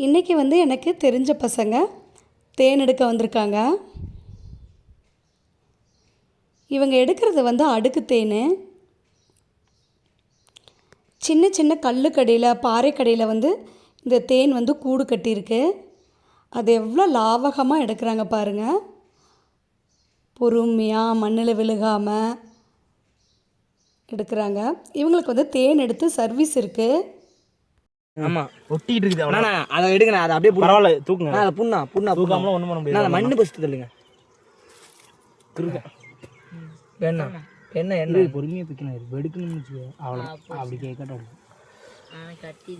இன்றைக்கி வந்து எனக்கு தெரிஞ்ச பசங்க தேன் எடுக்க வந்திருக்காங்க. இவங்க எடுக்கிறது வந்து அடுக்கு தேன். சின்ன சின்ன கல்லுக்கடியில் பாறைக்கடியில் வந்து இந்த தேன் வந்து கூடு கட்டியிருக்கு. அது எவ்வளோ லாவகமாக எடுக்கிறாங்க பாருங்கள். பொறுமையாக மண்ணில் விழுகாமல் எடுக்கிறாங்க. இவங்களுக்கு வந்து தேன் எடுத்து சர்வீஸ் இருக்குது. ஆமாம், ஒட்டிகிட்டு இருக்குது. அவ்வளோ அதை எடுங்கண்ணா, அதை அப்படியே பரவாயில்ல தூக்குங்க. அதை புண்ணா தூக்காமலாம் ஒன்றும் பண்ண முடியாது. மண்ணு பஸ்ட்டு தள்ளுங்க. என்ன என்ன என்ன பொறுமையாக பிக்கணும், வெடுக்கணும்னு வச்சுக்கோ. அவ்வளோ அப்படி கேட்கட்டும். கட்டி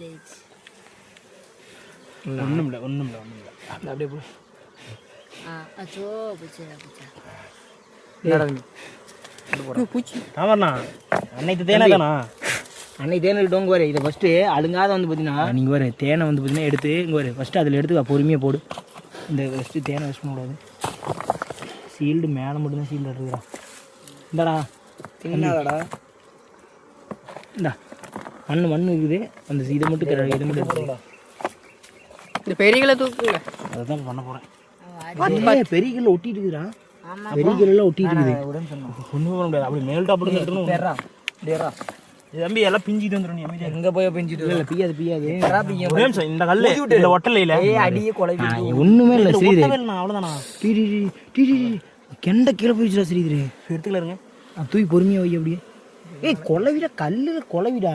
ஒன்றும் இல்லை அப்படியே போய் ஆமாண்ணா. அன்னைக்கு தேனை தானா? அன்னைக்கு தேனை எடுத்தவங்க வர இதை ஃபஸ்ட்டு அழுங்காத வந்து பார்த்தீங்கன்னா நீங்கள் வர தேனை வந்து பார்த்தீங்கன்னா எடுத்து இங்கே வர ஃபஸ்ட்டு அதில் எடுத்து பொறுமையாக போடு. இந்த ஃபஸ்ட்டு தேனை வச்சு கூடாது. சீல்டு மேலே மட்டும்தான் சீல்டு எடுத்துக்கிறான். இந்தாடா தின்னாதடா. இந்தா மண் இருக்குது. அந்த இதை மட்டும் எடுத்துக்கடா. இந்த பெரியகளை தூக்குங்க. அதை தான் பண்ண போகிறேன். பெரியகளை ஒட்டிட்டு இருக்குதுடா. பெரியகளெல்லாம் ஒட்டிட்டு இருக்குது. ஒன்றும் பண்ண முடியாது. அப்படி மேல் டாப் எடுத்துக்கணும். தம்பி எல்லாம் பிஞ்சிட்டு வந்துடும். எங்கே போய் பிஞ்சிட்டு இல்லை பியாது இந்த கல் இந்த ஒட்டலையில் அடியே குழம்பு ஒன்றுமே இல்லை. ஸ்ரீதர் அவ்வளோதானா? கெண்ட கீழே போயிடுச்சுடா ஸ்ரீதர். எடுத்துக்கலாருங்க. தூக்கி பொறுமையாக வை. அப்படியே கொலவிடா, கல்லில் கொலவிடா.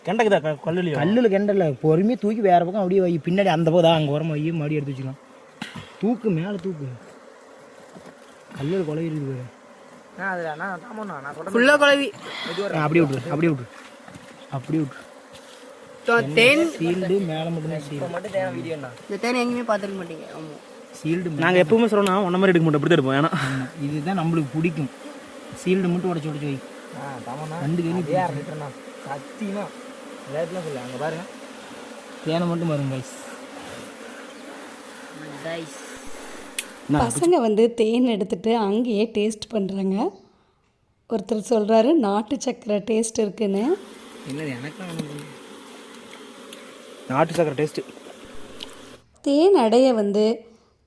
கெண்டக்குதா கல்லில் கெண்டல பொறுமையாக தூக்கி வேறு பக்கம் அப்படியே வை. பின்னாடி அந்த பக்கம் அங்கே உரமா வை. மறுபடியும் எடுத்து வச்சுக்கலாம். தூக்கு மேலே தூக்கு. கல்லில் குழவி இருக்குது. ஃபுல்லாக குழவி அப்படியே விட்ரு. சீல்டு மேலே மட்டும்தான் சீல்டு. இந்த தேனை எங்கேயுமே பார்த்துருக்க மாட்டீங்க. ஆமாம், சீல்டு நாங்கள் எப்பவுமே சொல்லணும் ஒன்றை மாதிரி எடுக்க மாட்டோம். அப்படி தான் இருப்போம். ஏன்னா இதுதான் நம்மளுக்கு பிடிக்கும். சீல்டு மட்டும் உடச்சி வை. ரெண்டு கேள்வி சத்தியமாக ரேட்லாம் சொல்ல. அங்கே பாருங்க, தேனை மட்டும் பாருங்க கைஸ். பசங்க வந்து தேன் எடுத்துகிட்டு அங்கேயே டேஸ்ட் பண்ணுறாங்க. ஒருத்தர் சொல்கிறாரு நாட்டு சக்கரை டேஸ்ட் இருக்குன்னு. இல்லை, எனக்கு நாட்டு சக்கரை டேஸ்ட்டு. தேன் அடைய வந்து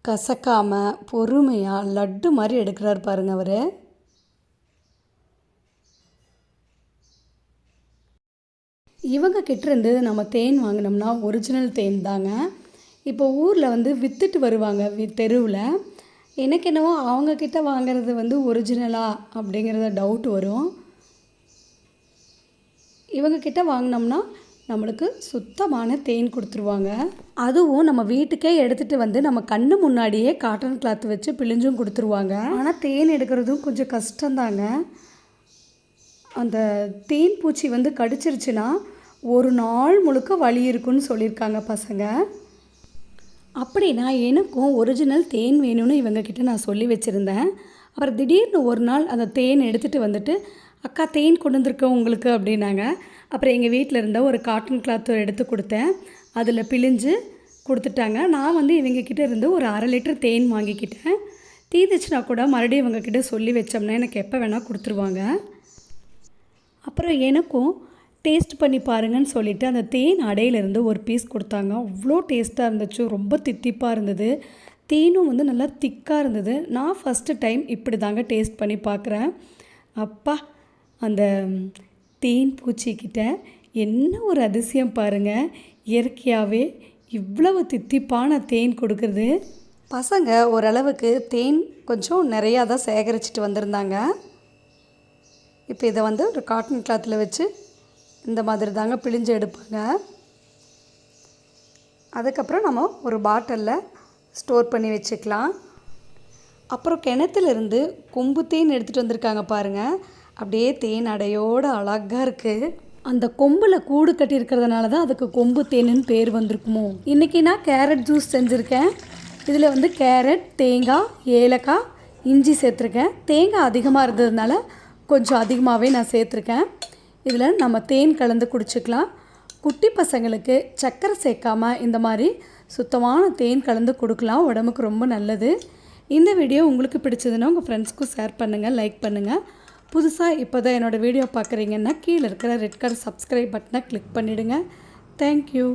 கசக்காமல் பொறுமையாக லட்டு மாதிரி எடுக்கிறாரு பாருங்க அவர். இவங்க கிட்டேருந்து நம்ம தேன் வாங்கினோம்னா ஒரிஜினல் தேன் தாங்க. இப்போ ஊரில் வந்து விற்றுட்டு வருவாங்க தெருவில். எனக்கு என்னவோ அவங்கக்கிட்ட வாங்கிறது வந்து ஒரிஜினலா அப்படிங்கிறத டவுட் வரும். இவங்கக்கிட்ட வாங்கினோம்னா நம்மளுக்கு சுத்தமான தேன் கொடுத்துருவாங்க. அதுவும் நம்ம வீட்டுக்கே எடுத்துகிட்டு வந்து நம்ம கண்ணு முன்னாடியே காட்டன் கிளாத் வச்சு பிழிஞ்சும் கொடுத்துருவாங்க. ஆனால் தேன் எடுக்கிறதும் கொஞ்சம் கஷ்டந்தாங்க. அந்த தேன் பூச்சி வந்து கடிச்சிருச்சுன்னா ஒரு நாள் முழுக்க வலி இருக்குன்னு சொல்லியிருக்காங்க பசங்க. அப்படின்னா எனக்கும் ஒரிஜினல் தேன் வேணும்னு இவங்கக்கிட்ட நான் சொல்லி வச்சுருந்தேன். அப்புறம் திடீர்னு ஒரு நாள் அந்த தேன் எடுத்துகிட்டு வந்துட்டு, அக்கா தேன் கொண்டு வந்திருக்கேன் உங்களுக்கு அப்படின்னாங்க. அப்புறம் எங்கள் வீட்டில் இருந்த ஒரு காட்டன் கிளாத்தை எடுத்து கொடுத்தேன். அதில் பிழிஞ்சு கொடுத்துட்டாங்க. நான் வந்து இவங்கக்கிட்ட இருந்து ஒரு 1/2 லிட்டர் தேன் வாங்கிக்கிட்டேன். தீந்துச்சுன்னா கூட மறுபடியும் இவங்கக்கிட்ட சொல்லி வச்சோம்னா எனக்கு எப்போ வேணால் கொடுத்துருவாங்க. அப்புறம் எனக்கும் டேஸ்ட் பண்ணி பாருங்கன்னு சொல்லிவிட்டு அந்த தேன் அடையிலேருந்து ஒரு பீஸ் கொடுத்தாங்க. அவ்வளோ டேஸ்ட்டாக இருந்துச்சு. ரொம்ப தித்திப்பாக இருந்தது. தேனும் வந்து நல்லா திக்காக இருந்தது. நான் ஃபஸ்ட்டு டைம் இப்படி தாங்க டேஸ்ட் பண்ணி பார்க்குறேன். அப்பா, அந்த தேன் பூச்சிக்கிட்ட என்ன ஒரு அதிசயம் பாருங்கள். இயற்கையாகவே இவ்வளவு தித்திப்பான தேன் கொடுக்குறது. பசங்க ஓரளவுக்கு தேன் கொஞ்சம் நிறையா தான் சேகரிச்சுட்டு வந்திருந்தாங்க. இப்போ இதை வந்து ஒரு காட்டன் கிளாத்தில் வச்சு இந்த மாதிரி தாங்க பிழிஞ்சு எடுப்பாங்க. அதுக்கப்புறம் நம்ம ஒரு பாட்டிலில் ஸ்டோர் பண்ணி வச்சுக்கலாம். அப்புறம் கிணத்துலேருந்து கொம்பு தேன் எடுத்துகிட்டு வந்திருக்காங்க பாருங்கள். அப்படியே தேன் அடையோடு அழகாக இருக்குது. அந்த கொம்பில் கூடு கட்டி இருக்கிறதுனால தான் அதுக்கு கொம்பு தேனுன்னு பேர் வந்திருக்குமோ. இன்றைக்கி நான் கேரட் ஜூஸ் செஞ்சுருக்கேன். இதில் வந்து கேரட், தேங்காய், ஏலக்காய், இஞ்சி சேர்த்துருக்கேன். தேங்காய் அதிகமாக இருந்ததுனால கொஞ்சம் அதிகமாகவே நான் சேர்த்துருக்கேன். இதில் நம்ம தேன் கலந்து குடிச்சிக்கலாம். குட்டி பசங்களுக்கு சர்க்கரை சேர்க்காமல் இந்த மாதிரி சுத்தமான தேன் கலந்து கொடுக்கலாம். உடம்புக்கு ரொம்ப நல்லது. இந்த வீடியோ உங்களுக்கு பிடிச்சதுன்னா உங்கள் ஃப்ரெண்ட்ஸ்க்கும் ஷேர் பண்ணுங்கள், லைக் பண்ணுங்கள். புதுசாக இப்போ தான் என்னோடய வீடியோ பார்க்குறீங்கன்னா கீழே இருக்கிற ரெட் கலர் சப்ஸ்கிரைப் பட்டனை கிளிக் பண்ணிவிடுங்க. தேங்க்யூ.